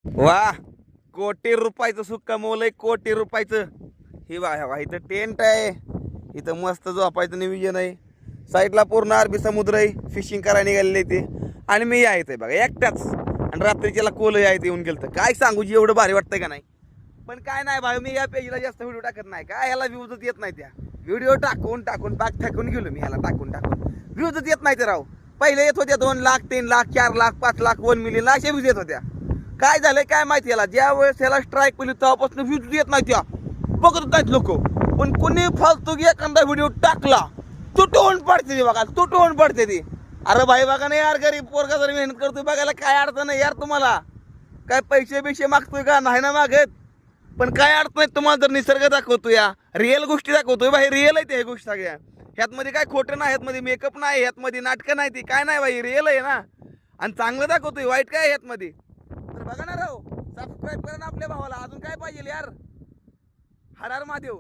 वा, कोटी रुपयाचं सुख कमवलंय, कोटी रुपयाचं. हे बघा इथं टेंट आहे, इथं मस्त झोपायचं नियोजन आहे. साईडला पूर्ण अरबी समुद्र आहे, फिशिंग करायला निघालेले ते. आणि मी यायचंय बघा एकटाच. आणि रात्रीच्याला कोल यायचं येऊन गेलं तर काय सांगू जी, एवढं भारी वाटतंय का नाही. पण काय नाही भाई, मी या पेजला जास्त व्हिडिओ टाकत नाही. काय ह्याला व्ह्यूजच येत नाही. त्या व्हिडिओ टाकून पाक टाकून गेलो मी ह्याला टाकून व्ह्यूजच येत नाही ते राव. पहिले येत होत्या 2 लाख 3 लाख 4 लाख 5 लाख 1 मिलियन अशा व्ह्यूज येत होत्या. काय झालंय काय माहिती याला, ज्या वेळेस त्याला स्ट्राईक पडली तेव्हापासून व्ह्यूज येत नाही, त्या बघत नाहीत लोक. पण कोणी फालतू एखादा व्हिडिओ टाकला तुटवून पडते ती बघा, तुटवून पडते ती. अरे भाई बघा नाही यार, गरीब पोरगा जर मेहनत करतोय बघायला काय अडचण नाही यार. तुम्हाला काय पैसे मागतोय का नाही ना मागत, पण काय अडचण नाही. तुम्हाला जर निसर्ग दाखवतो, या रिअल गोष्टी दाखवतोय भाई, रिअल आहे त्या गोष्टी सगळ्या. ह्यातमध्ये काय खोटं नाही, ह्यातमध्ये मेकअप नाही, ह्यातमध्ये नाटकं नाही, ती काय नाही भाई, रिअल आहे ना. आणि चांगलं दाखवतोय, वाईट काय ह्यातमध्ये. तर बघा ना राव, सबस्क्राईब करा ना आपल्या भावाला. अजून काय पाहिजे यार. हर हर महादेव.